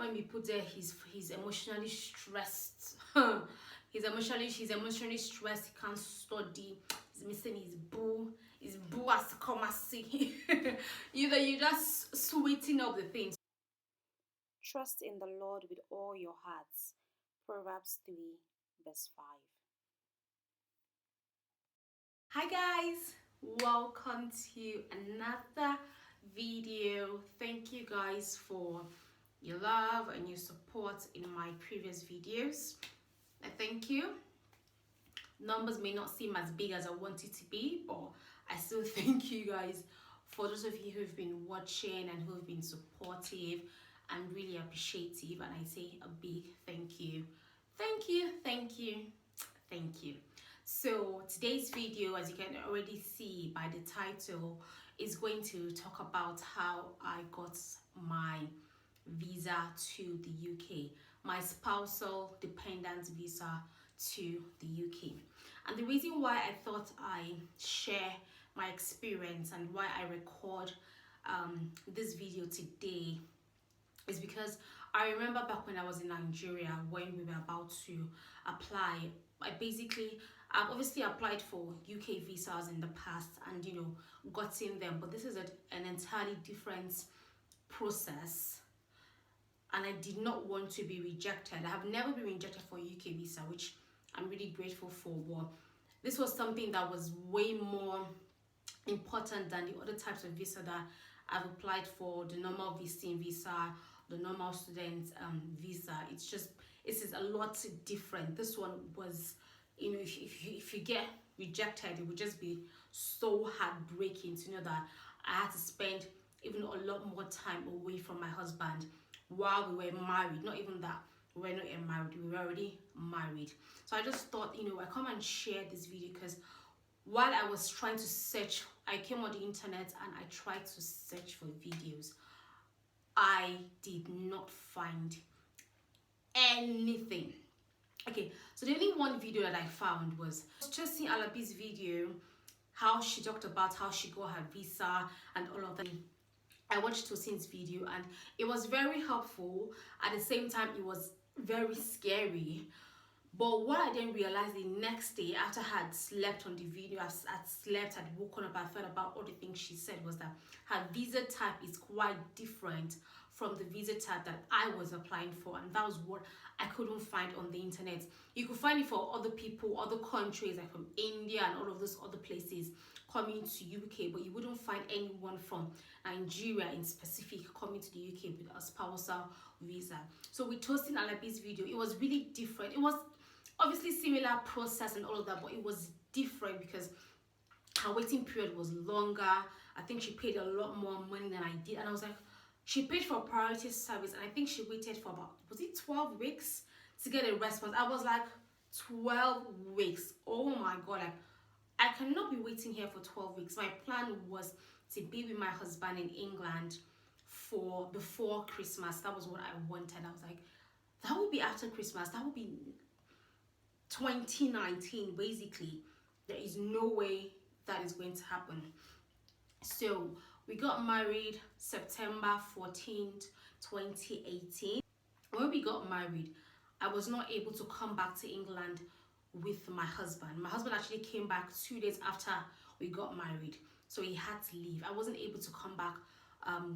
when we put there, he's emotionally stressed. He's emotionally stressed. He can't study. He's missing his boo. His boo has to come and see. You just sweeten up the things. Trust in the Lord with all your hearts. Proverbs 3, verse 5. Hi guys, welcome to another video. Thank you guys for your love and your support in my previous videos. I thank you. Numbers may not seem as big as I want it to be, but I still thank you guys. For those of you who've been watching and who've been supportive and really appreciative, and I say a big thank you. Thank you, thank you, thank you. So today's video, as you can already see by the title, is going to talk about how I got my visa to the UK, my spousal dependent visa to the UK. And the reason why I thought I share my experience and why I record this video today is because I remember back when I was in Nigeria, when we were about to apply. I've obviously applied for UK visas in the past and gotten them, but this is an entirely different process, and I did not want to be rejected. I have never been rejected for a UK visa, which I'm really grateful for, but this was something that was way more important than the other types of visa that I've applied for, the normal visiting visa, the normal student visa. It is a lot different. This one was, if you get rejected, it would just be so heartbreaking to know that I had to spend even a lot more time away from my husband while we were married. Not even that we were not yet married, we were already married. So I just thought, I come and share this video because while I was trying to search, I came on the internet and I tried to search for videos. I did not find anything. Okay, so the only one video that I found was just seeing Alabi's video, how she talked about how she got her visa and all of that. I watched Tosin's video and it was very helpful. At the same time, it was very scary. But what I didn't realize the next day, after I had slept on the video, I'd woken up, I thought about all the things she said, was that her visa type is quite different from the visa type that I was applying for, and that was what I couldn't find on the internet. You could find it for other people, other countries, like from India and all of those other places coming to UK, but you wouldn't find anyone from Nigeria in specific coming to the UK with a spousal visa. So with Tosin Alabi's video, it was really different. It was obviously similar process and all of that, but it was different because her waiting period was longer. I think she paid a lot more money than I did, and I was like, she paid for priority service, and I think she waited for about, was it 12 weeks to get a response? I was like, 12 weeks, oh my god, like I cannot be waiting here for 12 weeks. My plan was to be with my husband in England for before Christmas. That was what I wanted. I was like, that would be after Christmas, that would be 2019 basically. There is no way that is going to happen. So we got married September 14th 2018. When we got married, I was not able to come back to England with my husband. My husband actually came back 2 days after we got married, so he had to leave. I wasn't able to come back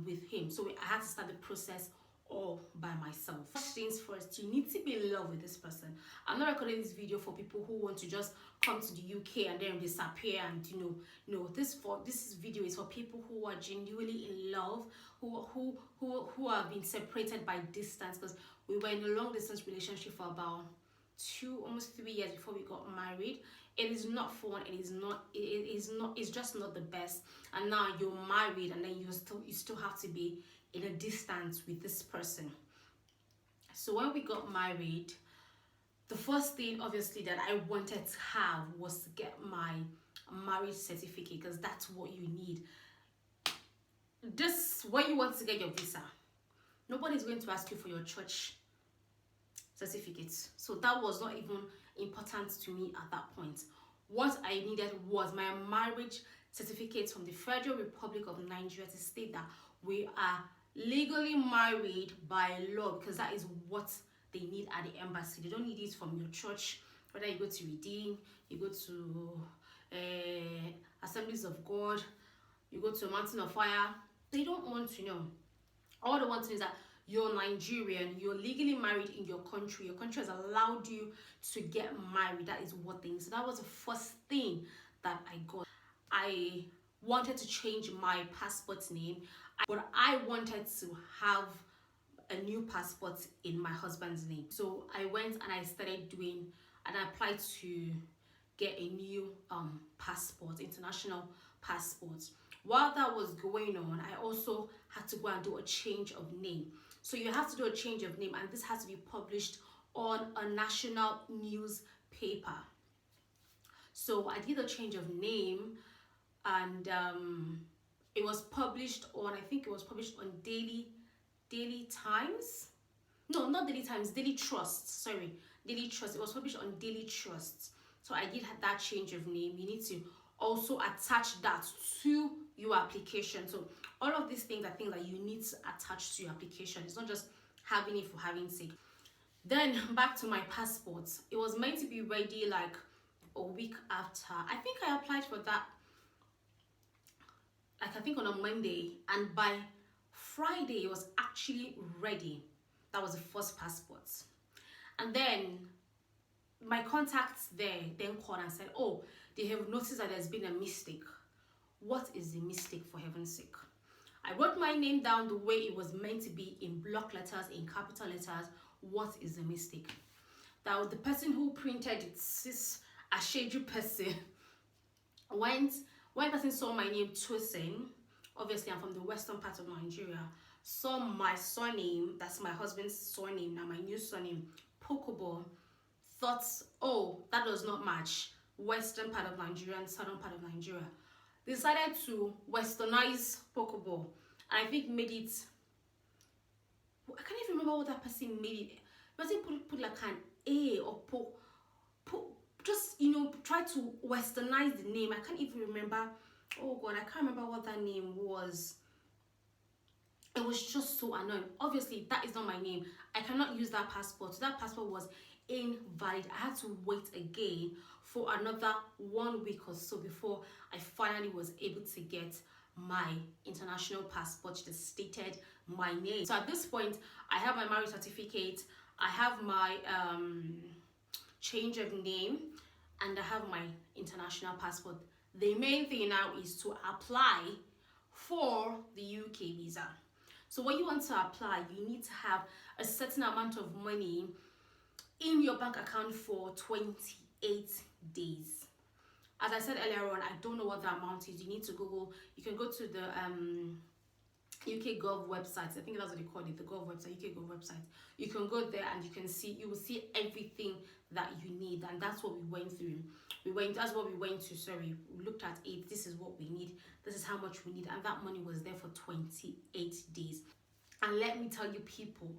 with him, so I had to start the process all by myself. First things first, you need to be in love with this person. I'm not recording this video for people who want to just come to the UK and then disappear, and no, this video is for people who are genuinely in love, who have been separated by distance, because we were in a long distance relationship for about almost 3 years before we got married. It is not fun. It's just not the best. And now you're married, and then you still have to be in a distance with this person. So when we got married, the first thing obviously that I wanted to have was to get my marriage certificate, because that's what you need. This when you want to get your visa, nobody's going to ask you for your church certificates, so that was not even important to me at that point. What I needed was my marriage certificate from the Federal Republic of Nigeria to state that we are legally married by law, because that is what they need at the embassy. They don't need it from your church, whether you go to Redeem, you go to Assemblies of God, you go to a Mountain of Fire. They don't want to know. All they want to know is that you're Nigerian, you're legally married in your country has allowed you to get married. That is what they need. So that was the first thing that I got. I wanted to change my passport name, but I wanted to have a new passport in my husband's name. So I went and I started doing and I applied to get a new passport, international passport. While that was going on, I also had to go and do a change of name. So you have to do a change of name, and this has to be published on a national newspaper. So I did a change of name, and it was published on, I think it was published on Daily Times. No, not Daily Times, Daily Trust. Sorry, Daily Trust. It was published on Daily Trust. So I did have that change of name. You need to also attach that to your application. So all of these things are things that you need to attach to your application. It's not just having it for having sake. Then back to my passport. It was meant to be ready like a week after. I think I applied for that I think on a Monday, and by Friday it was actually ready. That was the first passport. And then my contacts there then called and said, oh, they have noticed that there's been a mistake. What is the mistake, for heaven's sake? I wrote my name down the way it was meant to be, in block letters, in capital letters. What is the mistake? That was the person who printed it, this Asheju person. When person saw my name, Tosin, obviously I'm from the western part of Nigeria, saw my surname, that's my husband's surname, now my new surname, Pokobo, thought, oh, that does not match western part of Nigeria and southern part of Nigeria. They decided to westernize Pokobo, and I think made it, I can't even remember what that person made it. Person put like an A or just, try to westernize the name. I can't even remember. Oh God, I can't remember what that name was. It was just so annoying. Obviously, that is not my name. I cannot use that passport. So that passport was invalid. I had to wait again for another 1 week or so before I finally was able to get my international passport that stated my name. So at this point, I have my marriage certificate, I have my change of name, and I have my international passport. The main thing now is to apply for the UK visa. So when you want to apply, you need to have a certain amount of money in your bank account for 28 days. As I said earlier on, I don't know what the amount is. You need to Google. You can go to the UK Gov website. I think that's what they call it, the Gov website, UK Gov website. You can go there and you will see everything that you need, and that's what we went through. We looked at it. This is what we need. This is how much we need, and that money was there for 28 days. And let me tell you, people,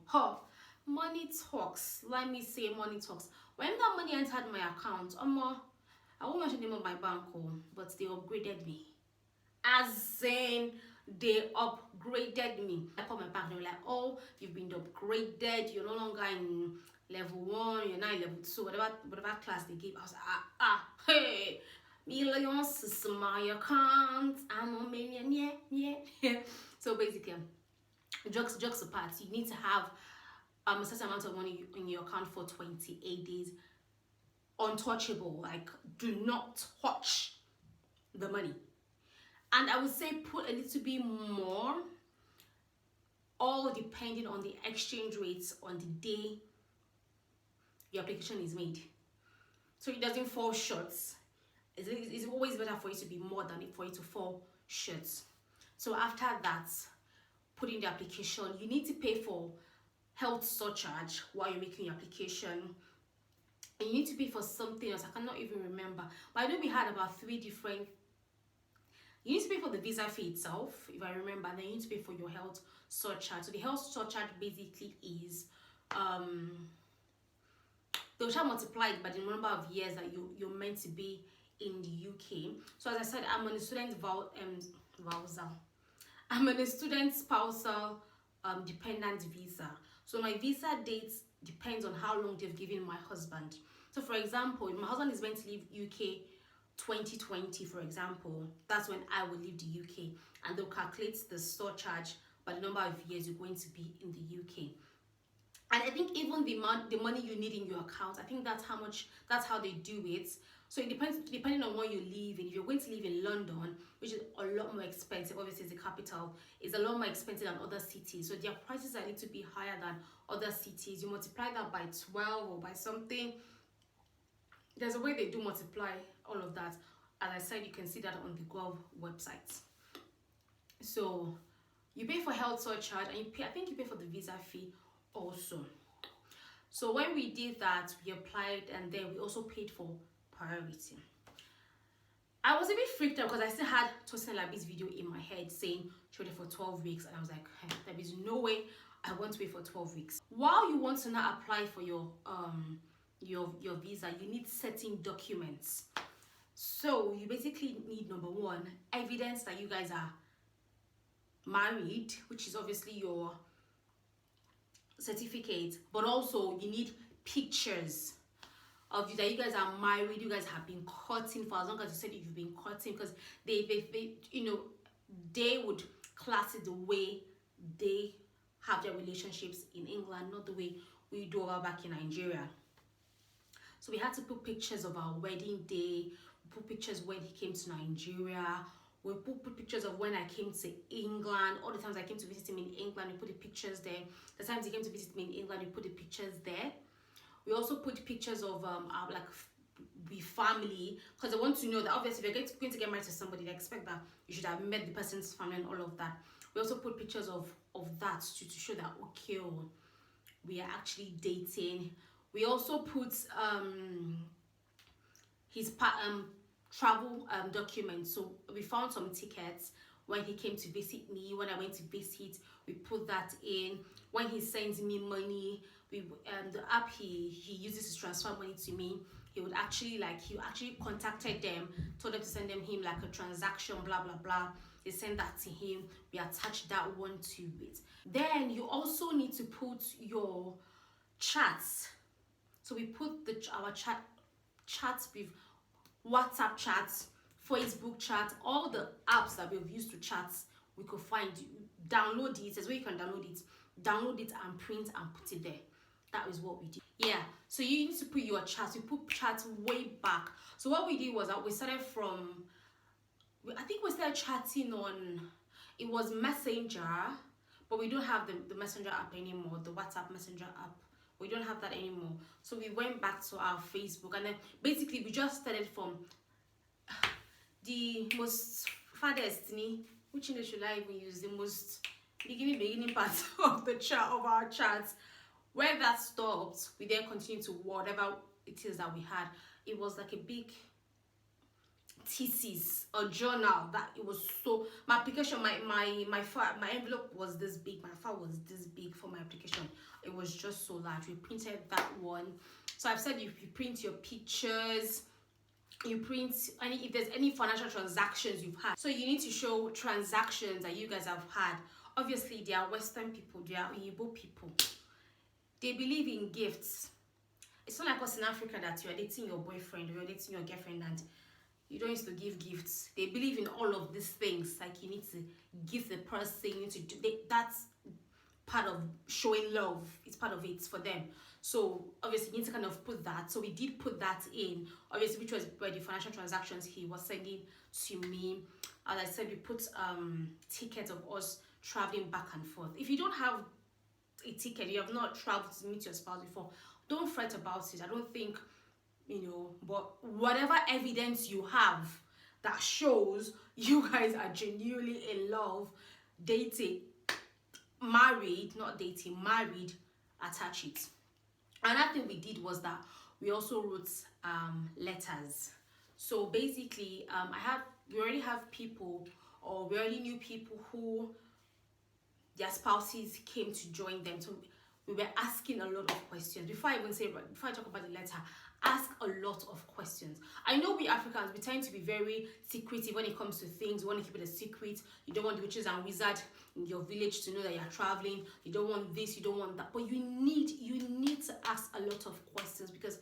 money talks. Let me say money talks. When that money entered my account, I won't mention the name of my bank, but they upgraded me. As in, they upgraded me. I called my bank, they were like, oh, you've been upgraded, you're no longer in level 1, you're now in level 2, whatever class they gave. I was like, hey, millions is my account, I'm a millionaire, yeah. So basically, jokes apart, you need to have a certain amount of money in your account for 28 days. Untouchable, like do not touch the money. And I would say put a little bit more, all depending on the exchange rates on the day your application is made. So it doesn't fall short. It's always better for it to be more than for it to fall short. So after that, put in the application. You need to pay for health surcharge while you're making your application. And you need to pay for something else. I cannot even remember. But I know we had about 3 different. You need to pay for the visa fee itself, if I remember. And then you need to pay for your health surcharge. So the health surcharge basically is they'll try to multiply it by the number of years that you're meant to be in the UK. So as I said, I'm on a student I'm on a student spousal dependent visa. So my visa dates depends on how long they've given my husband. So for example, if my husband is going to leave UK 2020, for example, that's when I will leave the UK, and they'll calculate the surcharge by the number of years you're going to be in the UK. And I think even the money you need in your account, I think that's how they do it. So it depends, depending on where you live in. If you're going to live in London, which is a lot more expensive, obviously it's the capital, it's a lot more expensive than other cities, so their prices are a little bit higher than other cities. You multiply that by 12 or by something. There's a way they do multiply all of that. As I said, you can see that on the Gov website. So you pay for health surcharge, and I think you pay for the visa fee also. So when we did that, we applied, and then we also paid for priority. I was a bit freaked out because I still had Tosin Labi's video in my head saying she waited for 12 weeks, and I was like, hey, there is no way I want to wait for 12 weeks. While you want to now apply for your visa, you need certain documents. So you basically need, number one, evidence that you guys are married, which is obviously your certificate, but also you need pictures of you that you guys are married, you guys have been courting for as long as you said you've been courting, because they they would class it the way they have their relationships in England, not the way we do over back in Nigeria. So we had to put pictures of our wedding day, put pictures when he came to Nigeria, we put pictures of when I came to England, all the times I came to visit him in England, we put the pictures there. The times he came to visit me in England, we put the pictures there. We also put pictures of our family, because I want to know that obviously if you're going to get married to somebody, they expect that you should have met the person's family and all of that. We also put pictures of that to show that, okay, we are actually dating. We also put his travel documents. So we found some tickets when he came to visit me, when I went to visit, we put that in. When he sends me money, we the app he uses to transfer money to me, he actually contacted them, told them to send him like a transaction, blah blah blah. They sent that to him, we attached that one to it. Then you also need to put your chats. So we put our chats with WhatsApp chats, Facebook chat, all the apps that we've used to chat, we could find, download it. There's where you can download it and print and put it there. That is what we did. Yeah, so you need to put your chats. We put chats way back. So what we did was that we started from, I think we started chatting on, it was Messenger, but we don't have the Messenger app anymore, the WhatsApp Messenger app. We don't have that anymore. So we went back to our Facebook, and then basically we just started from the most farthest, which English should I even use? The most beginning part of the chat of our chats. Where that stopped, we then continued to whatever it is that we had. It was like a big thesis, a journal, that it was so, my application, my envelope was this big, my file was this big for my application. It was just so large. We printed that one. So I've said you print your pictures, you print if there's any financial transactions you've had. So you need to show transactions that you guys have had. Obviously they are Western people, they are Igbo people. They believe in gifts. It's not like us in Africa that you are dating your boyfriend or you're dating your girlfriend and you don't used to give gifts. They believe in all of these things. Like you need to give the person, you need to do, that's part of showing love. It's part of it for them. So obviously you need to kind of put that. So we did put that in, obviously, which was where the financial transactions he was sending to me. As I said, we put tickets of us traveling back and forth. If you don't have a ticket, you have not traveled to meet your spouse before, don't fret about it. I don't think, but whatever evidence you have that shows you guys are genuinely in love, dating, married, not dating, married, attach it. Another thing we did was that we also wrote letters. So basically we already have people, or we already knew people who their spouses came to join them. So we were asking a lot of questions. Before I talk about the letter, ask a lot of questions. I know we Africans, we tend to be very secretive when it comes to things. You want to keep it a secret. You don't want the witches and wizards in your village to know that you're traveling. You don't want this, you don't want that. But you need to ask a lot of questions, because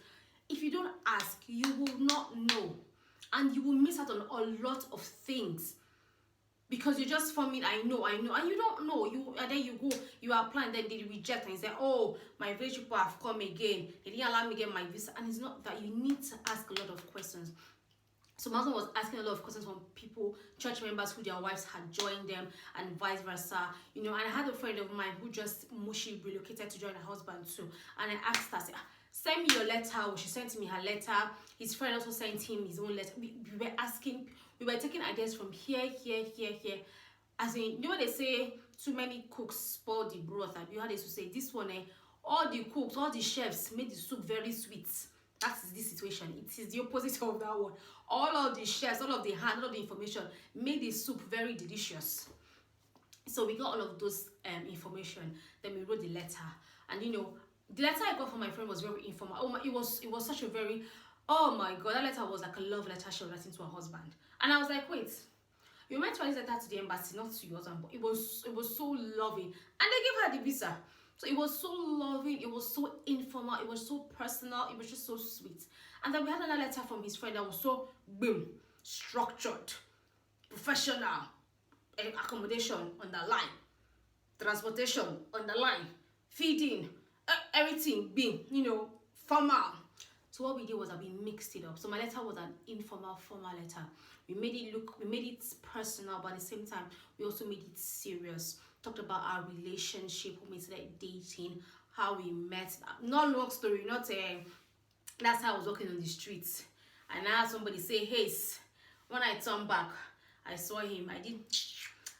if you don't ask, you will not know. And you will miss out on a lot of things. Because you just form it, I know, and you don't know. And then you go, you apply, and then they reject, and you say, oh, my village people have come again. They didn't allow me to get my visa. And it's not that. You need to ask a lot of questions. So my husband was asking a lot of questions from people, church members who their wives had joined them, and vice versa. And I had a friend of mine who just mushy relocated to join her husband too. And I asked her, send me your letter. Well, she sent me her letter. His friend also sent him his own letter. We were asking, we were taking ideas from here. As in, what they say, too many cooks spoil the broth. You heard they used to say, this one, all the cooks, all the chefs made the soup very sweet. That is this situation. It is the opposite of that one. All of the chefs, all of the hand, all of the information made the soup very delicious. So we got all of those information. Then we wrote the letter. And the letter I got from my friend was very informal. Oh my, it was such a very, oh my god, that letter was like a love letter she was writing to her husband. And I was like, wait, you meant to write this letter to the embassy, not to your husband. But it was so loving. And they gave her the visa. So it was so loving, it was so informal, it was so personal, it was just so sweet. And then we had another letter from his friend that was so boom, structured, professional, accommodation on the line, transportation on the line, feeding, everything being, formal. So what we did was that we mixed it up. So my letter was an informal, formal letter. We made it personal, but at the same time, we also made it serious. Talked about our relationship, when we started dating, how we met. Not long story, not that's how I was walking on the streets. And I had somebody say, hey, when I turned back, I saw him, I did,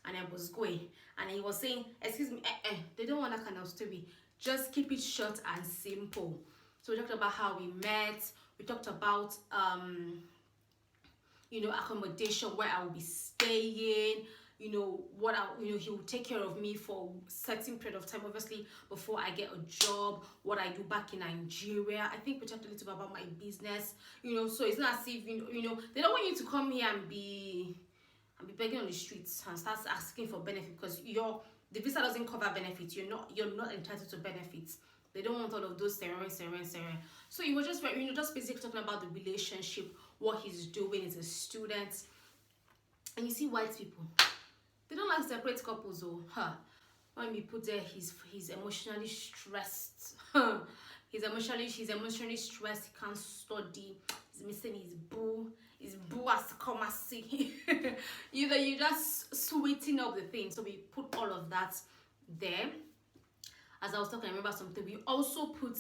and I was going. And he was saying, excuse me, they don't want that kind of story. Just keep it short and simple. So we talked about how we met. We talked about accommodation, where I will be staying, he will take care of me for a certain period of time, obviously, before I get a job, what I do back in Nigeria. I think we talked a little bit about my business, so it's not as if, they don't want you to come here and be begging on the streets and start asking for benefits, because the visa doesn't cover benefits. You're not entitled to benefits. They don't want all of those serene. So it was just very, just basically talking about the relationship, what he's doing as a student. And you see white people, they don't like separate couples, when we put there, he's emotionally stressed. He's emotionally stressed. He can't study. He's missing his boo. His boo has to come and see. You just sweeten up the thing. So we put all of that there. As I was talking, I remember something. We also put,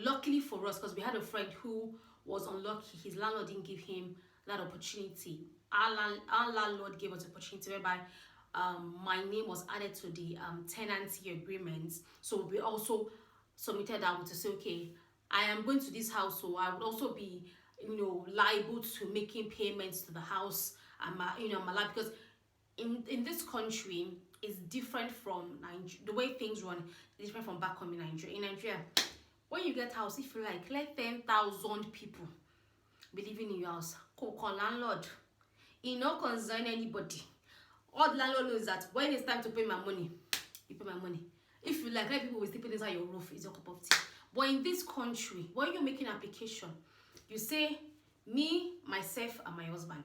luckily for us, because we had a friend who was unlucky. His landlord didn't give him that opportunity. Our landlord gave us an opportunity whereby my name was added to the tenancy agreement. So we also submitted that to say, okay, I am going to this house, so I would also be, liable to making payments to the house. I'm allowed, because in this country is different from Nigeria. The way things run is different from back home in Nigeria. In Nigeria, when you get house, if you let 10,000 people be living in your house, call landlord. It not concern anybody. All the landlord knows that when it's time to pay my money, you pay my money. If you let people will sleep inside your roof, it's your cup of tea. But in this country, when you're making an application, you say, me, myself, and my husband.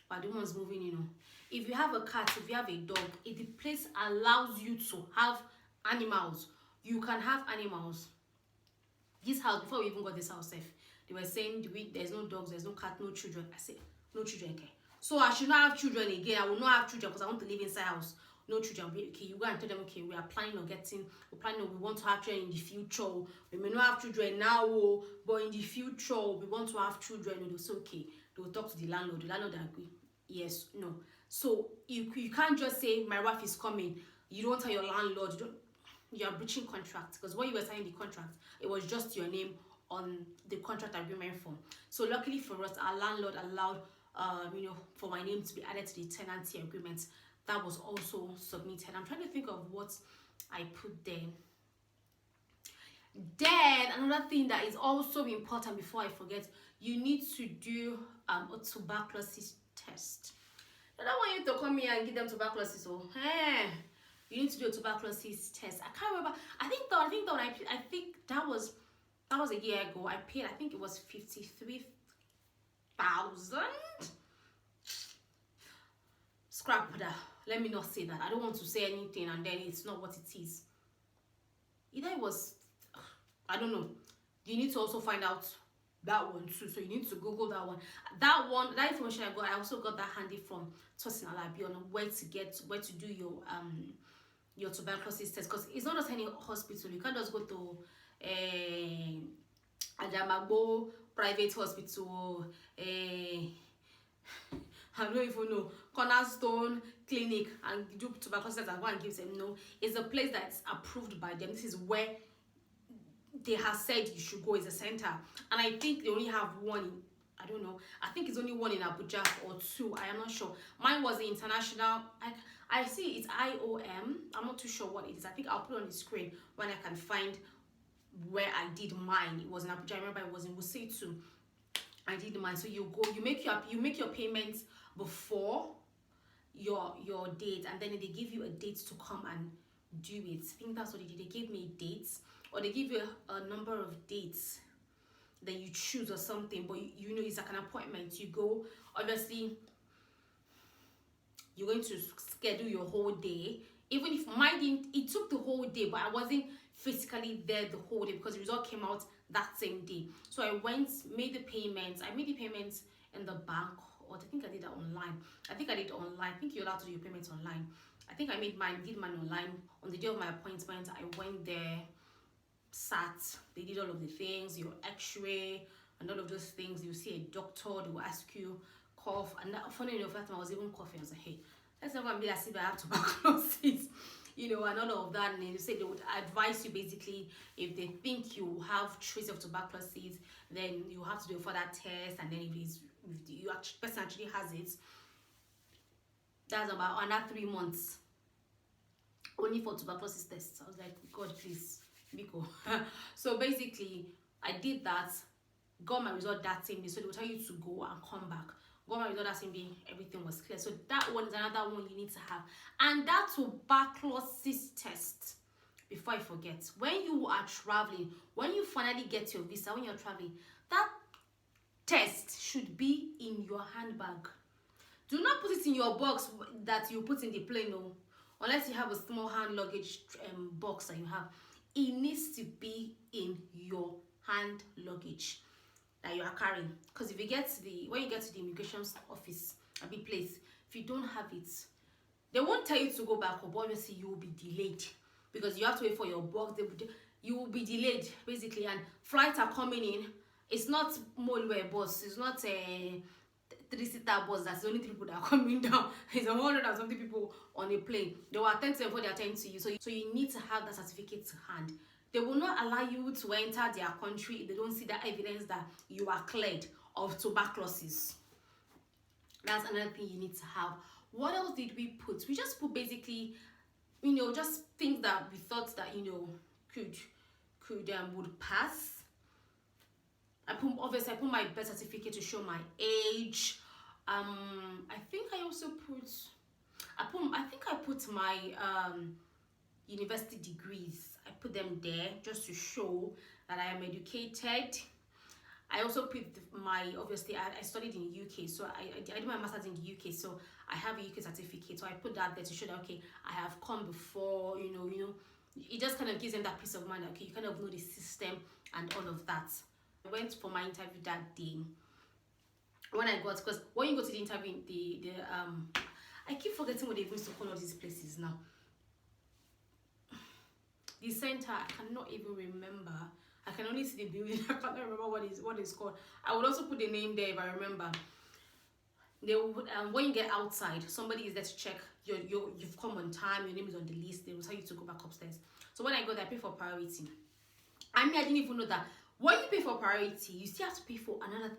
But the one's moving, If you have a cat, if you have a dog, if the place allows you to have animals, you can have animals. This house, before we even got this house, they were saying there's no dogs, there's no cat, no children. I said, no children, okay. So I should not have children again. I will not have children because I want to live inside house. No children. Okay, you go and tell them, okay, we are planning on we want to have children in the future. We may not have children now, but in the future, we want to have children. They'll say, okay, they will talk to the landlord. The landlord agree. Yes, no. So you can't just say, my wife is coming. You don't tell your landlord. You are breaching contract, because when you were signing the contract, it was just your name on the contract agreement form. So luckily for us, our landlord allowed for my name to be added to the tenancy agreement. That was also submitted. I'm trying to think of what I put there. Then another thing that is also important, before I forget, you need to do a tuberculosis test. I don't want you to come here and give them tuberculosis. Oh, hey, you need to do a tuberculosis test. I can't remember. I think that was a year ago. I paid. I think it was 53,000. Scrap that. Let me not say that. I don't want to say anything and then it's not what it is. Either it was, I don't know. You need to also find out that one too. So you need to Google that one. That information I also got that handy from Tosin Alabi on where to do your tuberculosis test, because it's not just any hospital. You can't just go to Adamagbo private hospital, I don't even know, Cornerstone Clinic, and do tuberculosis and go and give them. No, it's a place that's approved by them. This is where they have said you should go, is a center, and I think they only have one. I don't know. I think it's only one in Abuja or two. I am not sure. Mine was the international. I see it's IOM. I'm not too sure what it is. I think I'll put it on the screen when I can find where I did mine. It was in Abuja. I remember it was in Wuse too. I did mine. So you go, you make your payments before your date, and then they give you a date to come and do it. I think that's what they did. They gave me dates, or they give you a number of dates that you choose or something, but you know it's like an appointment. You go, obviously you're going to schedule your whole day. Even if mine didn't, it took the whole day, but I wasn't physically there the whole day because the result came out that same day. So I went, made the payments. I made the payments in the bank, or I think I did that online. I think you're allowed to do your payments online. I think I did mine online. On the day of my appointment, I went there, sat, they did all of the things, your x-ray and all of those things. You see a doctor, they will ask you, cough, and that, funny enough, that time I was even coughing. I was like, hey, let's not go and be as if I have tuberculosis, and all of that. And then you say they would advise you, basically, if they think you have trace of tuberculosis, then you have to do a further test, and then if the person actually has it, that's about another 3 months only for tuberculosis tests. I was like, God, please, Biko. So basically, I did that, got my result that same day. So they will tell you to go and come back. Got my result that same day, everything was clear. So that one is another one you need to have. And that tuberculosis test, before I forget, when you are traveling, when you finally get your visa, when you're traveling, that test should be in your handbag. Do not put it in your box that you put in the plane, no. Unless you have a small hand luggage box that you have. It needs to be in your hand luggage that you are carrying. Because if you get to when you get to the immigration office, a big place, if you don't have it, they won't tell you to go back, but obviously you will be delayed because you have to wait for your box. You will be delayed basically, and flights are coming in. It's not Molwe bus. It's not a 3-seater bus. That's the only 3 people that are coming down. It's 100 and something people on a plane. They will attend to them before they attend to you. So you need to have that certificate to hand. They will not allow you to enter their country if they don't see that evidence that you are cleared of tuberculosis. That's another thing you need to have. What else did we put? We just put basically, just things that we thought that would pass. I put my birth certificate to show my age. I think I also put my university degrees. I put them there just to show that I am educated. I also put obviously I studied in the UK, so I did my master's in the UK, so I have a UK certificate. So I put that there to show that, okay, I have come before, it just kind of gives them that peace of mind. Okay, you kind of know the system and all of that. I went for my interview that day. Because when you go to the interview, I keep forgetting what they used to call all these places now. The center, I cannot even remember. I can only see the building. I cannot remember what it's called. I would also put the name there if I remember. They would, when you get outside, somebody is there to check you've come on time, your name is on the list. They will tell you to go back upstairs. So when I go there, I pay for priority. I didn't even know that when you pay for priority, you still have to pay for another,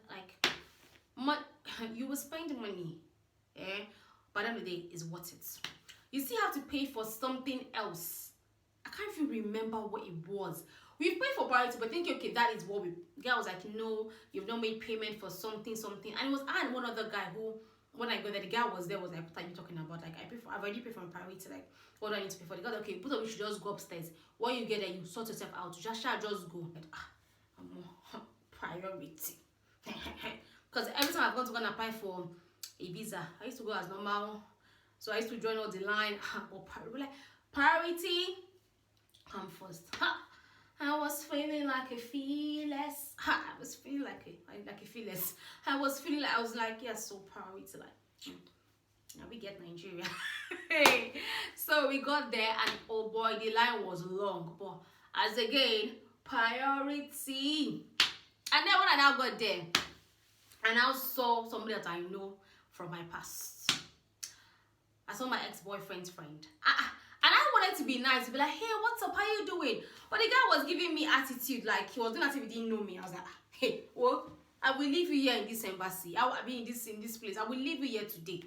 you will spend money, but at the end of the day, it's worth it. You still have to pay for something else. I can't even remember what it was. we've paid for priority, but thinking, okay, that is what we. The guy was like, no, you've not made payment for something, and it was I and one other guy who, when I got there, the guy was there, was like, what are you talking about? Like, I've already paid for my priority, like, what do I need to pay for? The guy, okay, both of you should just go upstairs. When you get there, you sort yourself out. You just go. Like, priority. Because every time I've gone to go and apply for a visa, I used to go as normal. So I used to join all the line. But priority come first. I was feeling like a fearless. I was feeling like a fearless. I was feeling like I was like, yeah, so priority, like now we get Nigeria. So we got there and oh boy, the line was long. But as again, priority. And then when I now got there, I now saw somebody that I know from my past. I saw my ex-boyfriend's friend. And I wanted to be nice, to be like, hey, what's up? How you doing? But the guy was giving me attitude, like he was doing as if he didn't know me. I was like, hey, well, I will leave you here in this embassy. I will be in this place. I will leave you here today.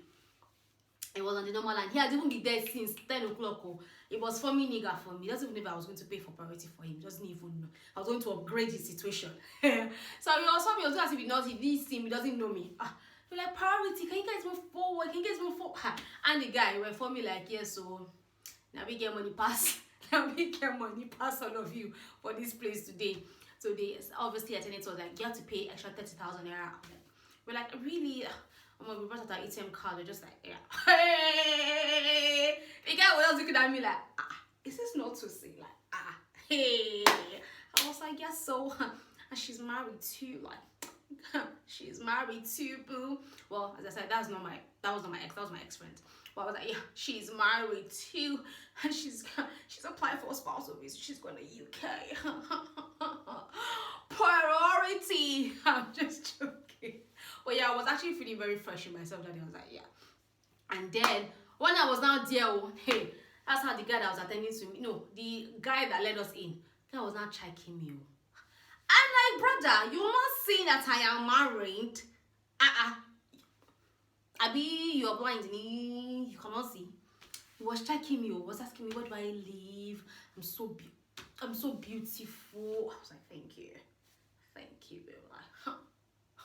It was on the normal line. He had even been there since 10 o'clock. Oh. It was for me nigga for me. He doesn't even know if I was going to pay for priority for him. He doesn't even know. I was going to upgrade his situation. So he was for me. He was doing as if he knows. He didn't see me. He doesn't know me. You're like, priority. Can you guys move forward? Can you guys move forward? And the guy went for me like, yes, so now we get money pass. Now we get money pass all of you for this place today. So they obviously attended, was like, you have to pay extra 30,000 naira. We're like, really? We brought out our ATM card. We're just like, yeah. Hey! The guy was looking at me like, is this not to say? Like, hey. I was like, yes, so. And she's married too. Like, she's married too, boo. Well, as I said, that was not my ex. That was my ex-friend. But I was like, yeah, she's married too. And she's applying for a spousal visa. She's going to UK. Priority. I'm just joking. But yeah, I was actually feeling very fresh in myself that day. I was like, yeah. And then when I was now there, hey, that's how the guy that was attending to me, the guy that let us in, the guy was not checking me. I'm like, brother, you're not saying that I am married. Abi, you're blind, you cannot see. He was checking me, was asking me, where do I live? I'm so beautiful. I was like, thank you.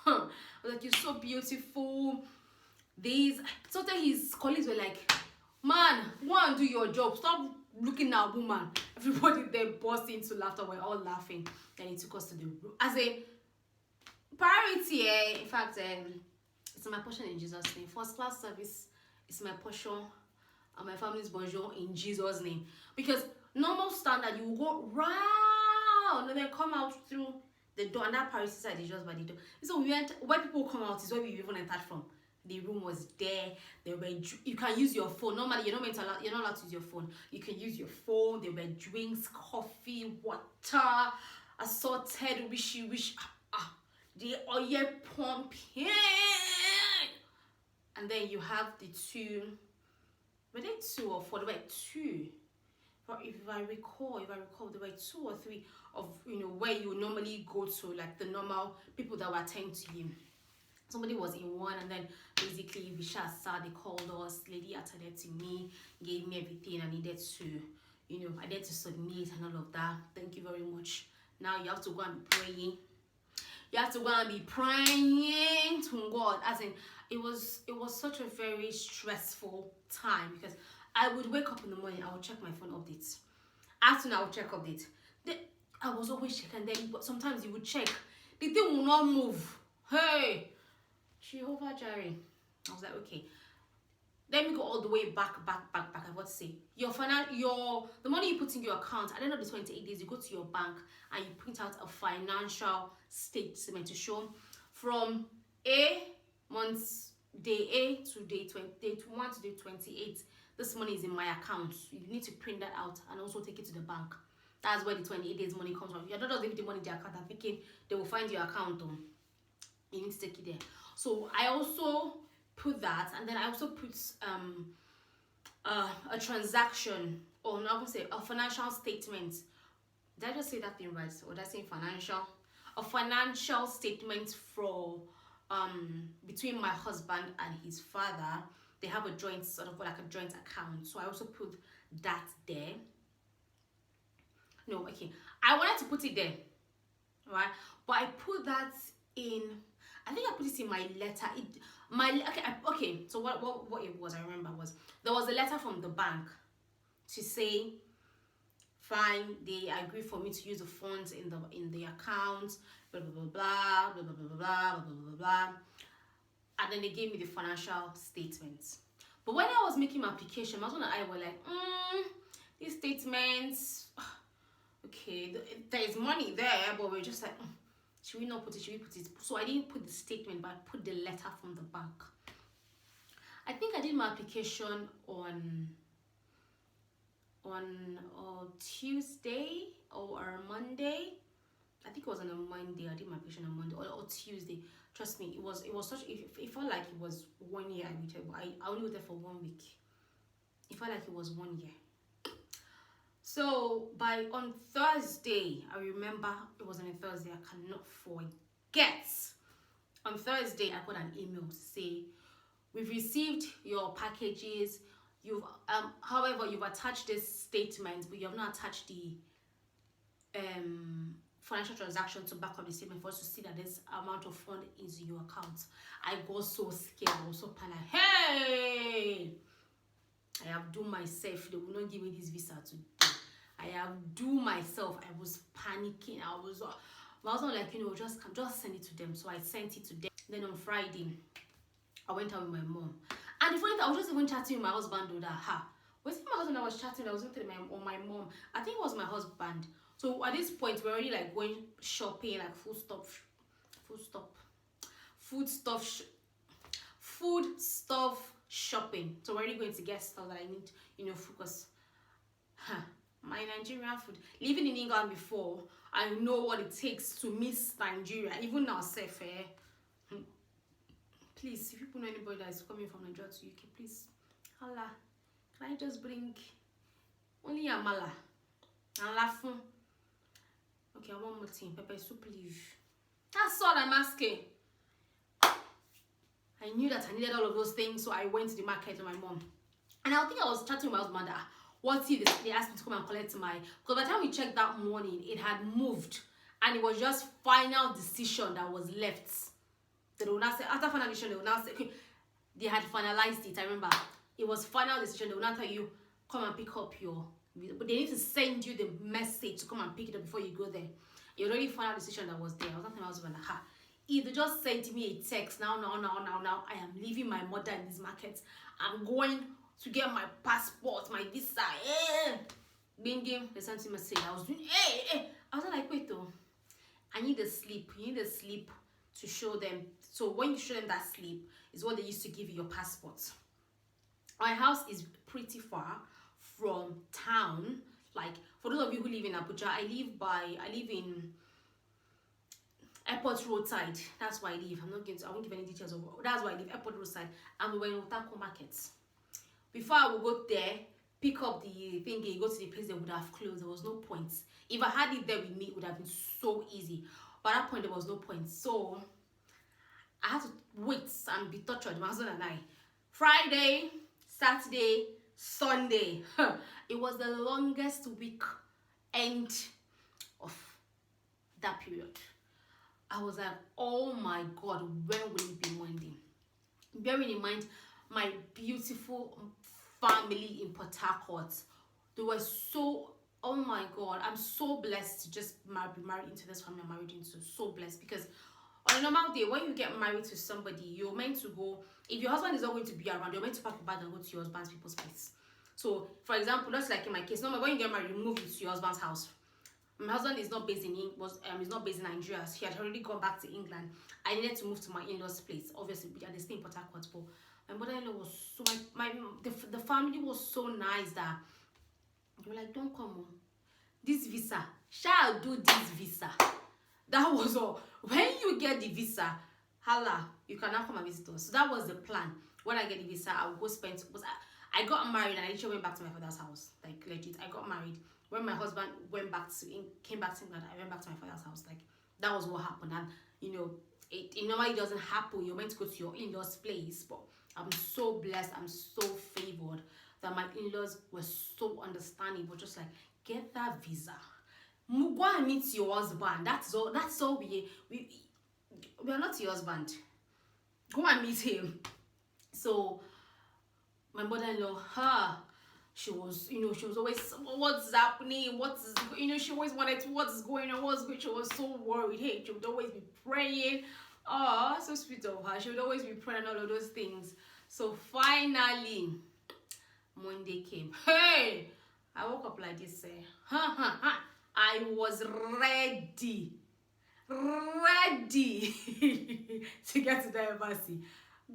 I was like, you're so beautiful. Sometimes his colleagues were like, man, go and do your job. Stop looking at a woman. Everybody there burst into laughter. We're all laughing. Then he took us to the room. As a priority, in fact, it's my portion in Jesus' name. First class service is my portion and my family's bonjour in Jesus' name. Because normal standard, you will go round and then come out through the door, and that priority side is just by the door. So we went where people come out is where we even entered from. The room was there. You can use your phone. Normally, you're not allowed to use your phone. You can use your phone. There were drinks, coffee, water, assorted wish. The oil pumping. And then you have the two. Were they 2 or 4? There were 2. But if I recall, there were 2 or 3 of where you normally go to, like the normal people that will attend to you. Somebody was in one, and then basically we sat, they called us, lady attended to me, gave me everything I needed to, I needed to submit and all of that. Thank you very much. Now you have to go and be praying. You have to go and be praying to God. As in, it was such a very stressful time, because I would wake up in the morning, I would check my phone updates. Afternoon, I would check updates. I was always checking them, but sometimes you would check. The thing will not move. Hey, Jehovah Jireh. I was like, okay. Let me go all the way back. I want to say the money you put in your account at the end of the 28 days, you go to your bank and you print out a financial statement to show from day A to day 1 to day 28. This money is in my account. You need to print that out and also take it to the bank. That's where the 28 days money comes from. You're not just leaving the money in their account and thinking they will find your account. You need to take it there. So I also put that, and then I also put a transaction, or not gonna say a financial statement. Did I just say that thing right? Or did I say financial? A financial statement for between my husband and his father. They have a joint, sort of like a joint account. So I also put that there. No, okay. I wanted to put it there, right? But I put that in. I think I put it in my letter. Okay. So what it was, I remember, was there was a letter from the bank to say, fine, they agree for me to use the funds in the account, blah blah blah blah blah blah blah blah blah blah blah, and then they gave me the financial statements. But when I was making my application, my husband and I were like, these statements, okay, there is money there, but we're just like, should we not put it? Should we put it? So I didn't put the statement, but I put the letter from the bank. I think I did my application on Tuesday or Monday. I think it was on a Monday. I did my application on Monday or Tuesday. Trust me, it was such. It felt like it was 1 year I waited, but I only waited for 1 week. It felt like it was 1 year. So on Thursday, I remember it was on a Thursday. I cannot forget. On Thursday, I got an email to say, we've received your packages. You've however, you've attached this statement, but you have not attached the financial transaction to back up the statement for us to see that this amount of fund is in your account. I got so scared. I was so panicked. Hey, I have done myself. They will not give me this visa today. I have done myself. I was panicking. My husband was like, just send it to them. So I sent it to them. Then on Friday, I went out with my mom. And the funny thing, I was just even chatting with my husband. Was it my husband I was chatting? I was with my mom. I think it was my husband. So at this point, we're already like going shopping, like food stuff shopping. So we're already going to get stuff that I need, focus. My Nigerian food. Living in England before, I know what it takes to miss Nigeria. Even now, safe. Please, if people know anybody that is coming from Nigeria to UK, please, holla. Can I just bring only amala and lafun? Okay, one more thing. Pepper soup, leave. That's all I'm asking. I knew that I needed all of those things, so I went to the market with my mom. And I think I was chatting with my husband. What if they asked me to come and collect because by the time we checked that morning, it had moved. And it was just final decision that was left. They will not say, after final decision, they will not say, okay, they had finalized it. I remember it was final decision. They will not tell you, come and pick up but they need to send you the message to come and pick it up before you go there. It was already final decision that was there. I was not telling my husband, if they just sent me a text, now, I am leaving my mother in this market. I'm going to get my passport, my visa. Binging, they sent me a message. I was doing, I was like, wait though, I need a slip. You need a slip to show them. So when you show them that slip, is what they used to give you your passport. My house is pretty far from town. Like, for those of you who live in Abuja, I live in Airport Roadside. That's where I live. I won't give any details of that's where I live, Airport Roadside. And we were in Otako Market. Before I would go there, pick up the thing, go to the place, they would have closed. There was no point. If I had it there with me, it would have been so easy. But at that point, there was no point. So I had to wait and be tortured, my husband and I. Friday, Saturday, Sunday. It was the longest week end of that period. I was like, oh my God, when will it be Monday? Bearing in mind, my beautiful family in Port Harcourt, they were so, oh my God, I'm so blessed to just be married into this family I'm married into. So blessed, because on a normal day, when you get married to somebody, you're meant to go, if your husband is not going to be around, you're meant to pack your bag and go to your husband's people's place. So, for example, just like in my case, normally when you get married, you move to your husband's house. My husband is not based in is not based in Nigeria. He had already gone back to England. I needed to move to my in-laws' place. Obviously, they stay in Port Harcourt, but my mother-in-law was so the family was so nice that they were like, don't come on. This visa, shall do this visa. That was all. When you get the visa, holla, you can now come and visit us. So that was the plan. When I get the visa, I'll go spend. I got married and I literally went back to my father's house. Like legit, I got married. When my husband came back to England, I went back to my father's house. Like that was what happened. And it normally doesn't happen. You're meant to go to your in-laws' place, but I'm so blessed. I'm so favored that my in-laws were so understanding. But just like, get that visa. Go and meet your husband. That's all we are not your husband. Go and meet him. So my mother-in-law, she was, she was always, what's happening, she always wanted to, what's going on, she was so worried. Hey, she would always be praying. Oh, so sweet of her. She would always be praying, all of those things. So finally Monday came. Hey, I woke up like this. I was ready to get to the embassy.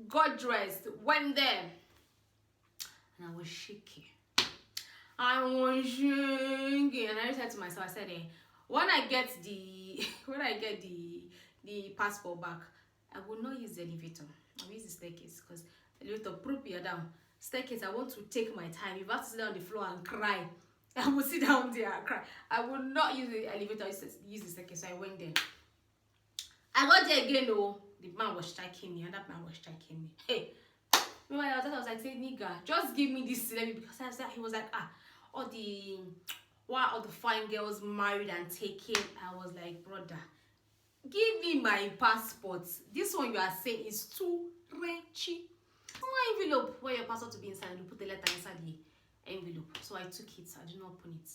Got dressed, went there, and I was shaking. And I said to myself, I said, when I get the passport back, I will not use the elevator. I'll use the staircase, because the elevator prop you down. Staircase, I want to take my time. If I have to sit down on the floor and cry, I will sit down there and cry. I will not use the elevator. I use the staircase. So I went there. I got there again. Oh, the man was striking me, and that man was striking me. Hey, I was like, say, nigga, just give me this celebrity, because he was like, all the fine girls married and taken. I was like, brother, give me my passport. This one you are saying is too wretched. Small envelope where your passport to be inside, and you put the letter inside the envelope. So I took it. I did not open it.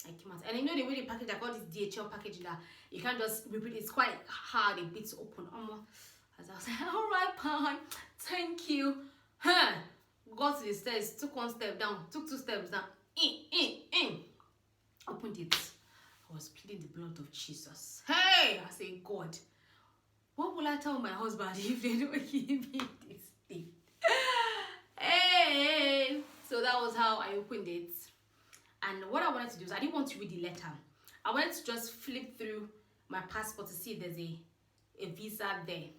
I came out, and I know the way they package. I got this DHL packaging that you can't just repeat. It's quite hard a bit to open. As I was like, all right, fine, thank you. Got to the stairs, took one step down, took two steps down. Opened it. I was pleading the blood of Jesus. Hey, I say, God, what will I tell my husband if they don't give me this thing? Hey, so that was how I opened it. And what I wanted to do is, I didn't want to read the letter. I wanted to just flip through my passport to see if there's a visa there.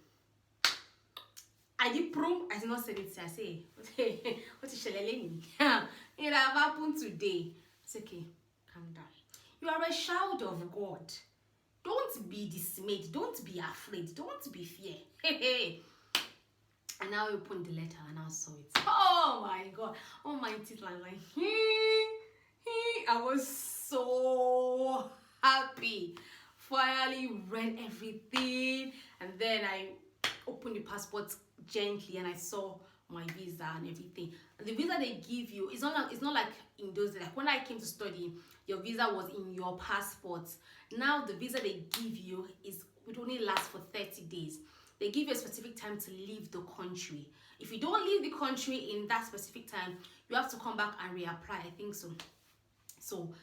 I did prom. I did not say it. I say, what is Sheleleni? It have happened today. It's okay. Calm down. You are a child of God. Don't be dismayed. Don't be afraid. Don't be fear. And now I opened the letter and I saw it. Oh my God. Oh, my teeth are like, I was so happy. Finally read everything, and then I opened the passport gently and I saw my visa and everything. And the visa they give you, it's not like in those days. Like when I came to study, your visa was in your passport. Now the visa they give you would only last for 30 days. They give you a specific time to leave the country. If you don't leave the country in that specific time, you have to come back and reapply. I think so. So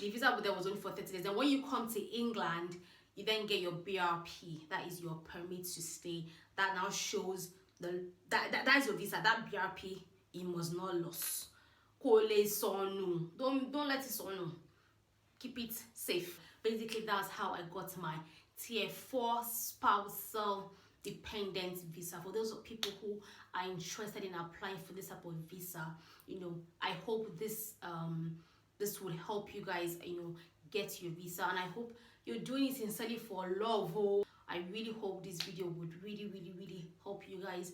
the visa there was only for 30 days. And when you come to England, you then get your BRP. That is your permit to stay. That now shows that is your visa. That BRP, it must not lose. Don't let it sonu. Keep it safe. Basically, that's how I got my Tier 4 spousal dependent visa. For those people who are interested in applying for this type of visa, I hope this would help you guys, get your visa, and I hope you're doing it sincerely for love. I really hope this video would really help you guys,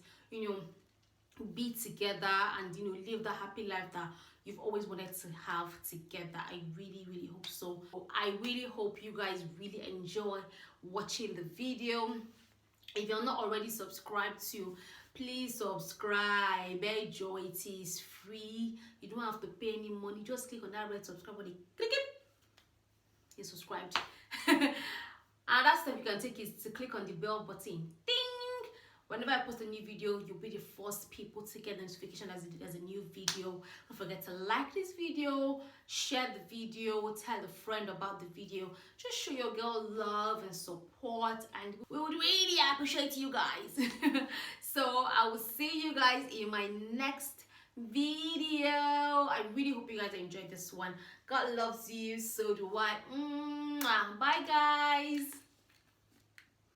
be together and live the happy life that you've always wanted to have together. I really hope so. I really hope you guys really enjoy watching the video. If you're not already subscribed to, please subscribe. Enjoy. It is free. You don't have to pay any money. Just click on that red subscribe button. Click it. You're subscribed. And that step you can take is to click on the bell button. Ding! Whenever I post a new video, you'll be the first people to get notification as there's a new video. Don't forget to like this video, share the video, tell a friend about the video. Just show your girl love and support, and we would really appreciate you guys. So I will see you guys in my next video. I really hope you guys enjoyed this one. God loves you, so do I. Bye guys.